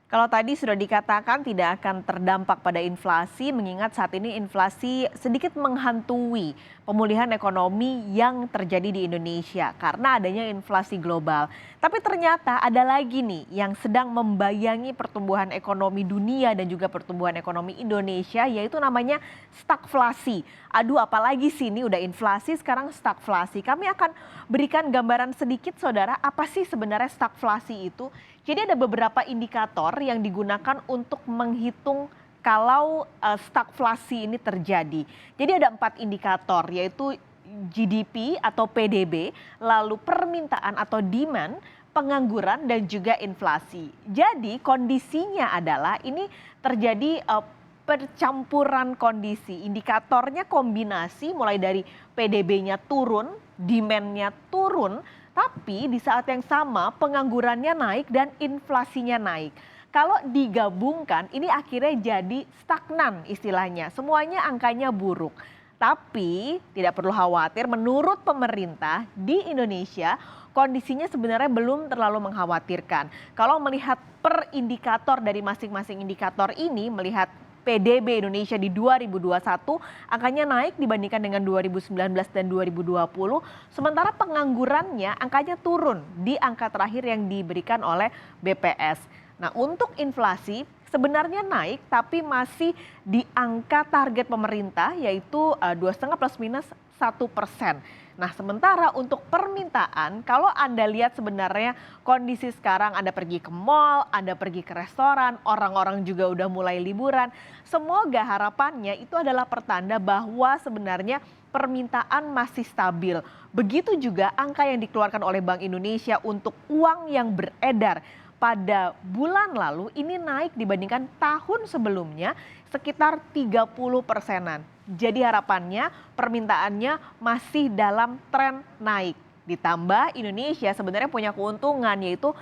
Kalau tadi sudah dikatakan tidak akan terdampak pada inflasi, mengingat saat ini inflasi sedikit menghantui pemulihan ekonomi yang terjadi di Indonesia karena adanya inflasi global. Tapi ternyata ada lagi nih yang sedang membayangi pertumbuhan ekonomi dunia dan juga pertumbuhan ekonomi Indonesia, yaitu namanya stagflasi. Aduh, apalagi sih ini udah inflasi sekarang stagflasi. Kami akan berikan gambaran sedikit saudara, apa sih sebenarnya stagflasi itu? Jadi ada beberapa indikator yang digunakan untuk menghitung kalau stagflasi ini terjadi. Jadi ada 4 indikator, yaitu GDP atau PDB, lalu permintaan atau demand, pengangguran dan juga inflasi. Jadi kondisinya adalah ini terjadi percampuran kondisi. Indikatornya kombinasi mulai dari PDB-nya turun, demand-nya turun, tapi di saat yang sama penganggurannya naik dan inflasinya naik. Kalau digabungkan ini akhirnya jadi stagnan istilahnya. Semuanya angkanya buruk. Tapi tidak perlu khawatir, menurut pemerintah di Indonesia kondisinya sebenarnya belum terlalu mengkhawatirkan. Kalau melihat per indikator dari masing-masing indikator ini, melihat PDB Indonesia di 2021 angkanya naik dibandingkan dengan 2019 dan 2020, sementara penganggurannya angkanya turun di angka terakhir yang diberikan oleh BPS. Nah, untuk inflasi sebenarnya naik tapi masih di angka target pemerintah, yaitu 2,5 plus minus 1%. Nah, sementara untuk permintaan, kalau Anda lihat sebenarnya kondisi sekarang Anda pergi ke mall, Anda pergi ke restoran, orang-orang juga udah mulai liburan. Semoga harapannya itu adalah pertanda bahwa sebenarnya permintaan masih stabil. Begitu juga angka yang dikeluarkan oleh Bank Indonesia untuk uang yang beredar pada bulan lalu ini naik dibandingkan tahun sebelumnya sekitar 30%-an. Jadi harapannya permintaannya masih dalam tren naik. Ditambah Indonesia sebenarnya punya keuntungan, yaitu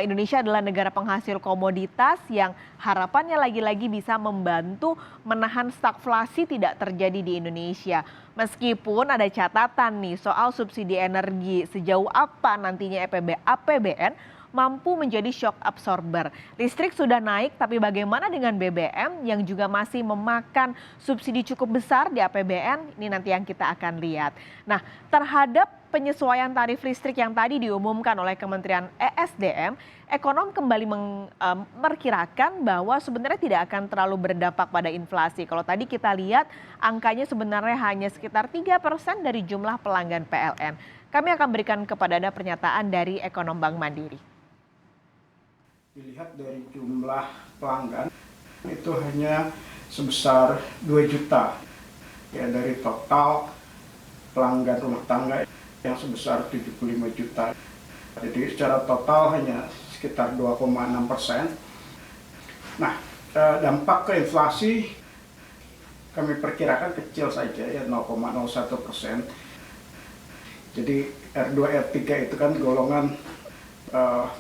Indonesia adalah negara penghasil komoditas yang harapannya lagi-lagi bisa membantu menahan stagflasi tidak terjadi di Indonesia. Meskipun ada catatan nih soal subsidi energi, sejauh apa nantinya APBN mampu menjadi shock absorber. Listrik sudah naik, tapi bagaimana dengan BBM yang juga masih memakan subsidi cukup besar di APBN? Ini nanti yang kita akan lihat. Nah, terhadap penyesuaian tarif listrik yang tadi diumumkan oleh Kementerian ESDM, ekonom kembali memperkirakan bahwa sebenarnya tidak akan terlalu berdampak pada inflasi. Kalau tadi kita lihat angkanya sebenarnya hanya sekitar 3% dari jumlah pelanggan PLN. Kami akan berikan kepada Anda pernyataan dari ekonom Bank Mandiri. Dilihat dari jumlah pelanggan itu hanya sebesar 2 juta ya, dari total pelanggan rumah tangga yang sebesar 75 juta. Jadi secara total hanya sekitar 2,6%. Nah, dampak ke inflasi kami perkirakan kecil saja ya, 0,01%. Jadi R2 R3 itu kan golongan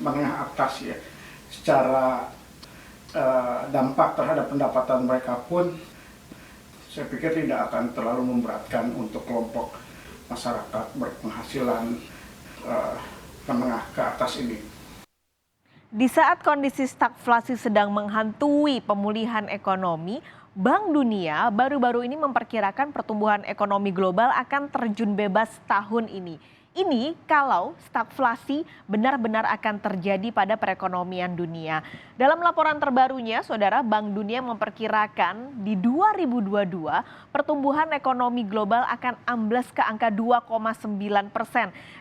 menengah atas ya. Secara dampak terhadap pendapatan mereka pun saya pikir tidak akan terlalu memberatkan untuk kelompok masyarakat berpenghasilan menengah ke atas ini. Di saat kondisi stagflasi sedang menghantui pemulihan ekonomi, Bank Dunia baru-baru ini memperkirakan pertumbuhan ekonomi global akan terjun bebas tahun ini. Ini kalau stagflasi benar-benar akan terjadi pada perekonomian dunia. Dalam laporan terbarunya, Saudara, Bank Dunia memperkirakan di 2022 pertumbuhan ekonomi global akan amblas ke angka 2,9%.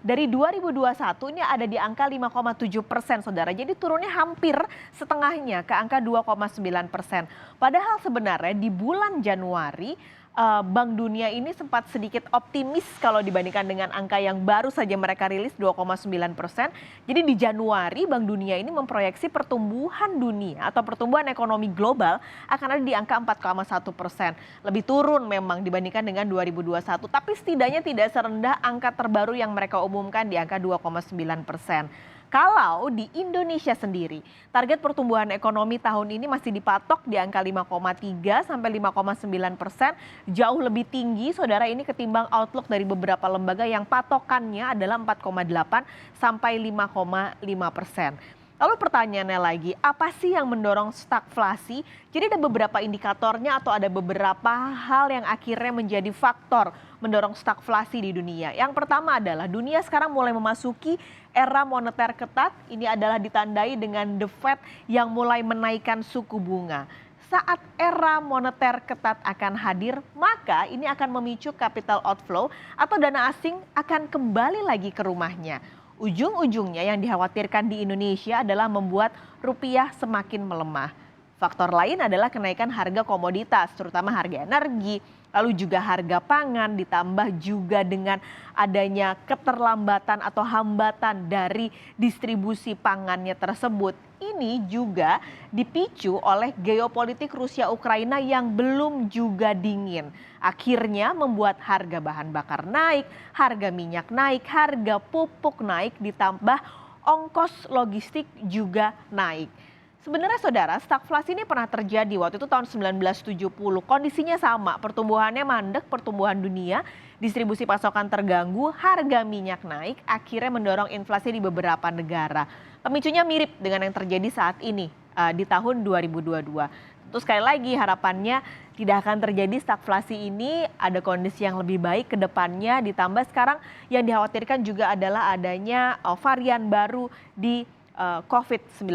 Dari 2021 ini ada di angka 5,7%, Saudara. Jadi turunnya hampir setengahnya ke angka 2,9%. Padahal sebenarnya di bulan Januari Bank Dunia ini sempat sedikit optimis kalau dibandingkan dengan angka yang baru saja mereka rilis 2,9%. Jadi di Januari Bank Dunia ini memproyeksi pertumbuhan dunia atau pertumbuhan ekonomi global akan ada di angka 4,1%. Lebih turun memang dibandingkan dengan 2021, tapi setidaknya tidak serendah angka terbaru yang mereka umumkan di angka 2,9%. Kalau di Indonesia sendiri, target pertumbuhan ekonomi tahun ini masih dipatok di angka 5,3 sampai 5,9%, jauh lebih tinggi Saudara ini ketimbang outlook dari beberapa lembaga yang patokannya adalah 4,8 sampai 5,5%. Lalu pertanyaannya lagi, apa sih yang mendorong stagflasi? Jadi ada beberapa indikatornya atau ada beberapa hal yang akhirnya menjadi faktor mendorong stagflasi di dunia. Yang pertama adalah dunia sekarang mulai memasuki era moneter ketat. Ini adalah ditandai dengan The Fed yang mulai menaikkan suku bunga. Saat era moneter ketat akan hadir, maka ini akan memicu capital outflow atau dana asing akan kembali lagi ke rumahnya. Ujung-ujungnya yang dikhawatirkan di Indonesia adalah membuat rupiah semakin melemah. Faktor lain adalah kenaikan harga komoditas, terutama harga energi, lalu juga harga pangan, ditambah juga dengan adanya keterlambatan atau hambatan dari distribusi pangannya tersebut. Ini juga dipicu oleh geopolitik Rusia-Ukraina yang belum juga dingin. Akhirnya membuat harga bahan bakar naik, harga minyak naik, harga pupuk naik, ditambah ongkos logistik juga naik. Sebenarnya saudara, stagflasi ini pernah terjadi waktu itu tahun 1970. Kondisinya sama, pertumbuhannya mandek, pertumbuhan dunia, distribusi pasokan terganggu, harga minyak naik, akhirnya mendorong inflasi di beberapa negara. Pemicunya mirip dengan yang terjadi saat ini di tahun 2022. Tentu sekali lagi harapannya tidak akan terjadi stagflasi ini, ada kondisi yang lebih baik ke depannya, ditambah sekarang yang dikhawatirkan juga adalah adanya varian baru di COVID-19.